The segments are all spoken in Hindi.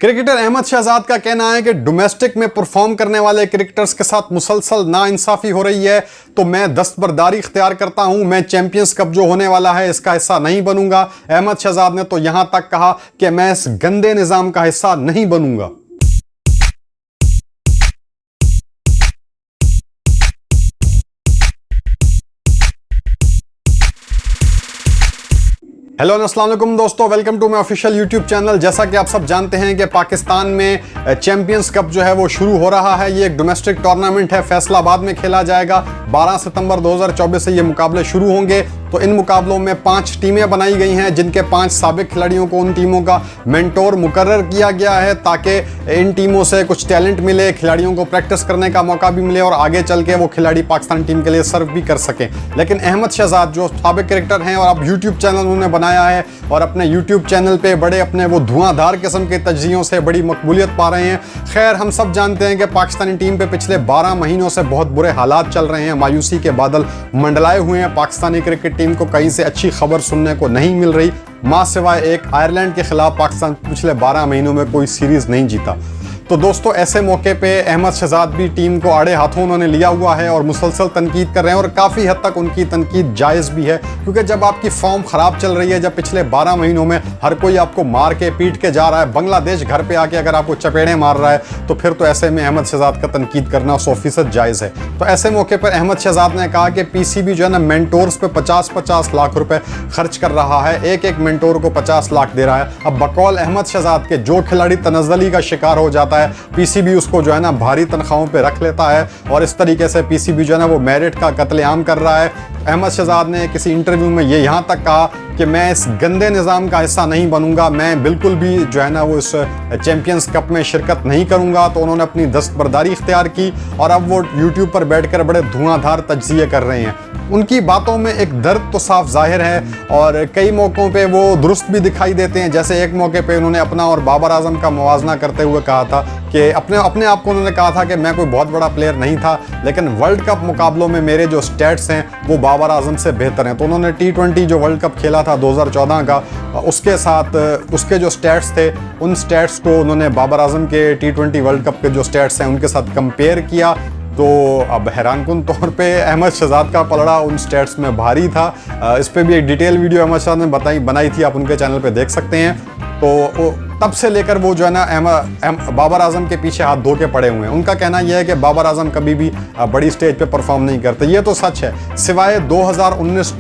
क्रिकेटर अहमद शहजाद का कहना है कि डोमेस्टिक में परफॉर्म करने वाले क्रिकेटर्स के साथ मुसलसल नाइंसाफी हो रही है, तो मैं दस्तबरदारी इख्तियार करता हूं। मैं चैंपियंस कप जो होने वाला है इसका हिस्सा नहीं बनूंगा। अहमद शहजाद ने तो यहां तक कहा कि मैं इस गंदे निजाम का हिस्सा नहीं बनूंगा। हेलो अस्सलाम वालेकुम दोस्तों, welcome to my official YouTube channel. जैसा कि आप सब जानते हैं कि पाकिस्तान में चैंपियंस कप जो है वो शुरू हो रहा है। ये एक डोमेस्टिक टूर्नामेंट है, फैसलाबाद में खेला जाएगा। 12 सितंबर 2024 से ये मुकाबले शुरू होंगे। तो इन मुकाबलों में 5 टीमें बनाई गई हैं, जिनके 5 साबिक खिलाड़ियों को उन टीमों का मेंटोर मुकर्रर किया गया है, ताकि इन टीमों से कुछ टैलेंट मिले, खिलाड़ियों को प्रैक्टिस करने का मौका भी मिले और आगे चल के वो खिलाड़ी पाकिस्तान टीम के लिए सर्व भी कर सकें। लेकिन अहमद शहजाद जो साबिक क्रिकेटर हैं और अब यूट्यूब चैनल उन्होंने बनाया है और अपने यूट्यूब चैनल पे बड़े अपने वो धुआंधार किस्म के तज्जियों से बड़ी मकबूलियत पा रहे हैं। खैर, हम सब जानते हैं कि पाकिस्तानी टीम पे पिछले 12 महीनों से बहुत बुरे हालात चल रहे हैं। मायूसी के बादल मंडलाए हुए हैं। पाकिस्तानी क्रिकेट टीम को कहीं से अच्छी खबर सुनने को नहीं मिल रही, मां सिवाय एक आयरलैंड के खिलाफ पाकिस्तान पिछले 12 महीनों में कोई सीरीज नहीं जीता। तो दोस्तों, ऐसे मौके पे अहमद शहजाद भी टीम को आड़े हाथों उन्होंने लिया हुआ है और मुसलसल तनकीद कर रहे हैं और काफ़ी हद तक उनकी तनकीद जायज़ भी है, क्योंकि जब आपकी फॉर्म ख़राब चल रही है, जब पिछले 12 महीनों में हर कोई आपको मार के पीट के जा रहा है, बांग्लादेश घर पे आके अगर आपको चपेड़े मार रहा है, तो फिर तो ऐसे में अहमद शहजाद का तनकीद करना 100% जायज़ है। तो ऐसे मौके पर अहमद शहजाद ने कहा कि पीसीबी जो है ना मेंटोर्स पे 50-50 लाख रुपए खर्च कर रहा है, एक एक मेंटोर को 50 लाख दे रहा है। अब बकौल अहमद शहजाद के जो खिलाड़ी तनज़्ज़ुली का शिकार हो जाता है, पीसीबी उसको जो है ना भारी तनख्वाहों पे रख लेता है और इस तरीके से पीसीबी जो है ना वो मेरिट का कत्लेआम कर रहा है। अहमद शहजाद ने किसी इंटरव्यू में ये यहाँ तक कहा कि मैं इस गंदे निज़ाम का हिस्सा नहीं बनूंगा, मैं बिल्कुल भी जो है ना वो इस चैंपियंस कप में शिरकत नहीं करूंगा। तो उन्होंने अपनी दस्तबरदारी इख्तियार की और अब वो यूट्यूब पर बैठकर बड़े धुआंधार तज्जिए कर रहे हैं। उनकी बातों में एक दर्द तो साफ जाहिर है और कई मौक़ों पे वो दुरुस्त भी दिखाई देते हैं। जैसे एक मौके पे उन्होंने अपना और बाबर आजम का मुवाजना करते हुए कहा था कि अपने आप को उन्होंने कहा था कि मैं कोई बहुत बड़ा प्लेयर नहीं था, लेकिन वर्ल्ड कप मुकाबलों में मेरे जो स्टैट्स हैं वो बाबर आजम से बेहतर हैं। तो उन्होंने T20 जो वर्ल्ड कप खेला था 2014 का, उसके साथ उसके जो स्टैट्स थे उन स्टैट्स को उन्होंने बाबर आजम के T20 वर्ल्ड कप के जो स्टैट्स हैं उनके साथ कंपेयर किया। तो अब हैरानकुन तौर पे अहमद शहजाद का पलड़ा उन स्टैट्स में भारी था। इस पे भी एक डिटेल वीडियो अहमद शहजाद ने बनाई थी, आप उनके चैनल पे देख सकते हैं। तो तब से लेकर वो जो है ना बाबर आजम के पीछे हाथ धो के पड़े हुए हैं। उनका कहना यह है कि बाबर आजम कभी भी बड़ी स्टेज पे परफॉर्म नहीं करते। ये तो सच है, सिवाय 2019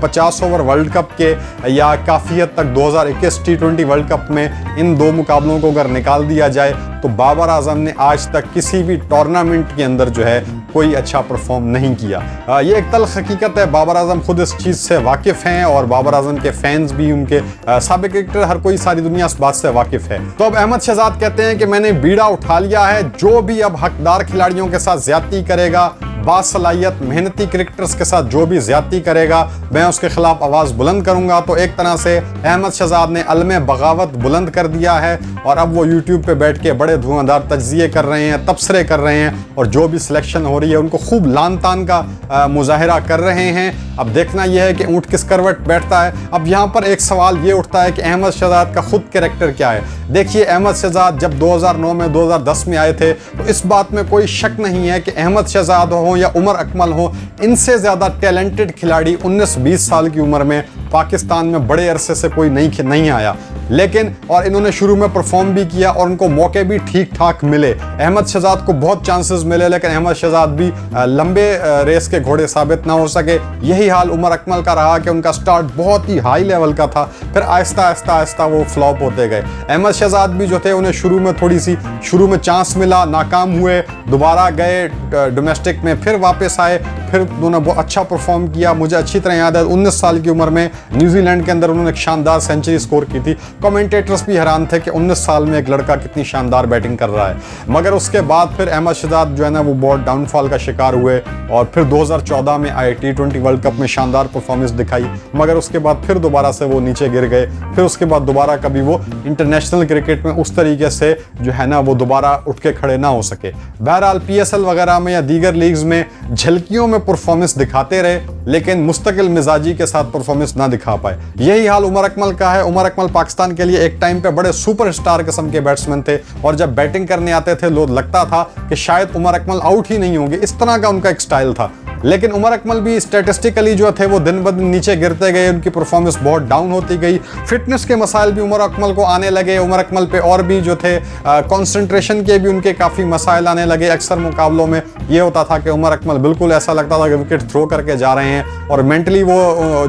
50 ओवर वर्ल्ड कप के या काफ़ी हद तक 2021 T20 वर्ल्ड कप में इन 2 मुकाबलों को अगर निकाल दिया जाए तो बाबर आजम ने आज तक किसी भी टूर्नामेंट के अंदर जो है कोई अच्छा परफॉर्म नहीं किया। ये एक तल्ख हकीकत है, बाबर आजम खुद इस चीज़ से वाकिफ़ हैं और बाबर आजम के फैंस भी, उनके साबिक क्रिकेटर, हर कोई सारी दुनिया इस बात से वाकिफ़ है। तो अब अहमद शहजाद कहते हैं कि मैंने बीड़ा उठा लिया है, जो भी अब हकदार खिलाड़ियों के साथ ज्यादती करेगा, बासलाहियत मेहनती क्रिकेटर्स के साथ जो भी ज्यादती करेगा, मैं उसके खिलाफ आवाज़ बुलंद करूंगा। तो एक तरह से अहमद शहजाद ने अलमे बगावत बुलंद कर दिया है और अब वो यूट्यूब पे बैठ के बड़े धुआंधार तज्जिए कर रहे हैं, तबसरे कर रहे हैं और जो भी सिलेक्शन हो रही है उनको खूब लान तान का मुजाहिरा कर रहे हैं। अब देखना यह है कि ऊँट किस करवट बैठता है। अब यहाँ पर एक सवाल ये उठता है कि अहमद शहजाद का खुद कैरेक्टर क्या है। देखिए, अहमद शहजाद जब 2009 में 2010 में आए थे तो इस बात में कोई शक नहीं है कि अहमद शहजाद हो या उमर अकमल हो, इनसे ज़्यादा टैलेंटेड खिलाड़ी 19-20 साल की उम्र में पाकिस्तान में बड़े अरसे से कोई नहीं आया। लेकिन और इन्होंने शुरू में परफॉर्म भी किया और उनको मौके भी ठीक ठाक मिले। अहमद शहजाद को बहुत चांसेस मिले, लेकिन अहमद शहजाद भी लंबे रेस के घोड़े साबित ना हो सके। यही हाल उमर अकमल का रहा कि उनका स्टार्ट बहुत ही हाई लेवल का था, फिर आहिस्ता आहिस्ता वो फ्लॉप होते गए। अहमद शहजाद भी जो थे उन्हें शुरू में चांस मिला, नाकाम हुए, दोबारा गए डोमेस्टिक में, फिर वापस आए, फिर उन्होंने बहुत अच्छा परफॉर्म किया। मुझे अच्छी तरह याद है 19 साल की उम्र में न्यूजीलैंड के अंदर उन्होंने एक शानदार सेंचुरी स्कोर की थी। कमेंटेटर्स भी हैरान थे कि 19 साल में एक लड़का कितनी शानदार बैटिंग कर रहा है। मगर उसके बाद फिर अहमद शहजाद जो है ना वो बहुत डाउनफॉल का शिकार हुए और फिर 2014 में आए, T20 वर्ल्ड कप में शानदार परफॉर्मेंस दिखाई, मगर उसके बाद फिर दोबारा से वो नीचे गिर गए। फिर उसके बाद दोबारा कभी वो इंटरनेशनल क्रिकेट में उस तरीके से जो है ना वो दोबारा उठ के खड़े ना हो सके। बहरहाल PSL वगैरह में या दीगर लीग्स में झलकियों में में परफॉर्मेंस दिखाते रहे लेकिन मुस्तकिल मिजाजी के साथ परफॉर्मेंस ना दिखा पाए। यही हाल उमर अकमल का है। उमर अकमल पाकिस्तान के लिए एक टाइम पे बड़े सुपरस्टार किस्म के बैट्समैन थे और जब बैटिंग करने आते थे लोग लगता था कि शायद उमर अकमल आउट ही नहीं होंगे, इस तरह का उनका एक स्टाइल था। लेकिन उमर अकमल भी स्टैटिस्टिकली जो थे वो दिन ब दिन नीचे गिरते गए, उनकी परफॉर्मेंस बहुत डाउन होती गई। फिटनेस के मसाइल भी उमर अकमल को आने लगे। उमर अकमल पे और भी जो थे कंसंट्रेशन के भी उनके काफ़ी मसाइल आने लगे। अक्सर मुकाबलों में ये होता था कि उमर अकमल बिल्कुल ऐसा लगता था कि विकेट थ्रो करके जा रहे हैं और मेंटली वो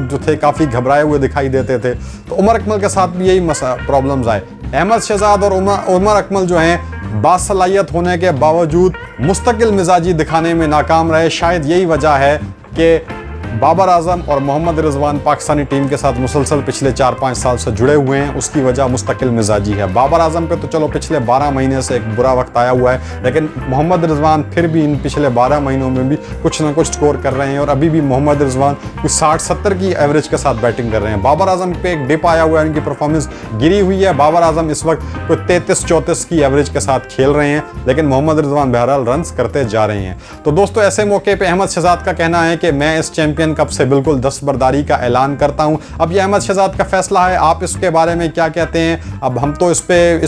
जो थे काफ़ी घबराए हुए दिखाई देते थे। तो उमर अकमल के साथ भी यही प्रॉब्लम्स आए। अहमद शहजाद और उमर अकमल जो हैं बासलाहियत होने के बावजूद मुस्तकिल मिजाजी दिखाने में नाकाम रहे। शायद यही वजह है कि बाबर आजम और मोहम्मद रिजवान पाकिस्तानी टीम के साथ मुसलसल पिछले 4-5 साल से जुड़े हुए हैं, उसकी वजह मुस्तकिल मिजाजी है। बाबर आजम पे तो चलो पिछले 12 महीने से एक बुरा वक्त आया हुआ है, लेकिन मोहम्मद रिजवान फिर भी इन पिछले 12 महीनों में भी कुछ ना कुछ स्कोर कर रहे हैं और अभी भी मोहम्मद रिजवान कुछ 60-70 की एवरेज के साथ बैटिंग कर रहे हैं। बाबर आजम पे एक डिप आया हुआ है, उनकी परफॉर्मेंस गिरी हुई है। बाबर आजम इस वक्त कोई 33-34 की एवरेज के साथ खेल रहे हैं, लेकिन मोहम्मद रिजवान बहरहाल रन करते जा रहे हैं। तो दोस्तों ऐसे मौके पर अहमद शहजाद का कहना है कि मैं इस चैंपियन कप से बिल्कुल दस्तबरदारी का ऐलान करता हूं। अब यह अहमद शहजाद का फैसला है, आप इसके बारे में क्या कहते हैं? अब हम तो इस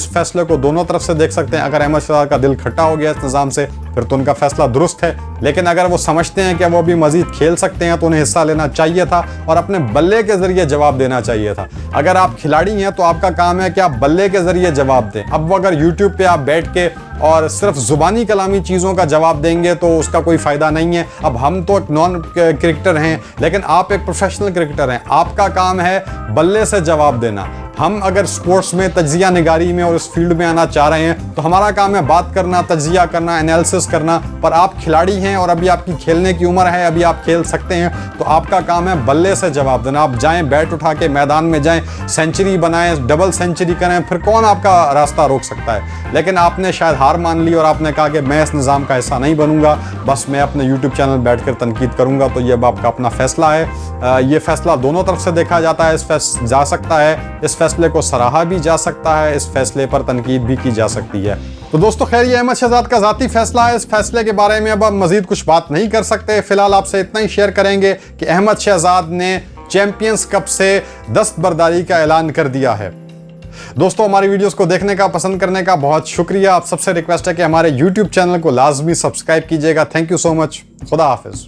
फैसले को दोनों तरफ से देख सकते हैं। अगर अहमद शहजाद का दिल खट्टा हो गया इस निज़ाम से फिर तो उनका फैसला दुरुस्त है, लेकिन अगर वो समझते हैं कि वो भी मजीद खेल सकते हैं तो उन्हें हिस्सा लेना चाहिए था और अपने बल्ले के जरिए जवाब देना चाहिए था। अगर आप खिलाड़ी हैं तो आपका काम है कि आप बल्ले के जरिए जवाब दें। अब वो अगर यूट्यूब पे आप बैठ के और सिर्फ जुबानी कलामी चीज़ों का जवाब देंगे तो उसका कोई फ़ायदा नहीं है। अब हम तो एक नॉन क्रिकेटर हैं, लेकिन आप एक प्रोफेशनल क्रिकेटर हैं, आपका काम है बल्ले से जवाब देना। हम अगर स्पोर्ट्स में तज्जिया निगारी में और इस फील्ड में आना चाह रहे हैं तो हमारा काम है बात करना, तज्जिया करना, एनालिसिस करना। पर आप खिलाड़ी हैं और अभी आपकी खेलने की उम्र है, अभी आप खेल सकते हैं, तो आपका काम है बल्ले से जवाब देना। आप जाएं, बैट उठा के मैदान में जाएं, सेंचुरी बनाएं, डबल सेंचुरी करें, फिर कौन आपका रास्ता रोक सकता है? लेकिन आपने शायद हार मान ली और आपने कहा कि मैं इस निज़ाम का हिस्सा नहीं बनूंगा, बस मैं अपने यूट्यूब चैनल बैठ कर तनकीद करूंगा। तो ये अब आपका अपना फैसला है। ये फैसला दोनों तरफ से देखा जाता है, जा सकता है, इस फैसले को सराहा भी जा सकता है, इस फैसले पर तनकीद भी की जा सकती है। तो दोस्तों खैर ये अहमद शहजाद का ज़ाती फैसला है। इस फैसले के बारे में अब हम मजीद कुछ बात नहीं कर सकते। फिलहाल आपसे इतना ही शेयर करेंगे कि अहमद शहजाद ने चैंपियंस कप से दस्तबरदारी का ऐलान कर दिया है। दोस्तों हमारी वीडियोस को देखने का, पसंद करने का बहुत शुक्रिया। आप सबसे रिक्वेस्ट है कि हमारे यूट्यूब चैनल को लाजमी सब्सक्राइब कीजिएगा। Thank you so much. खुदा हाफिज।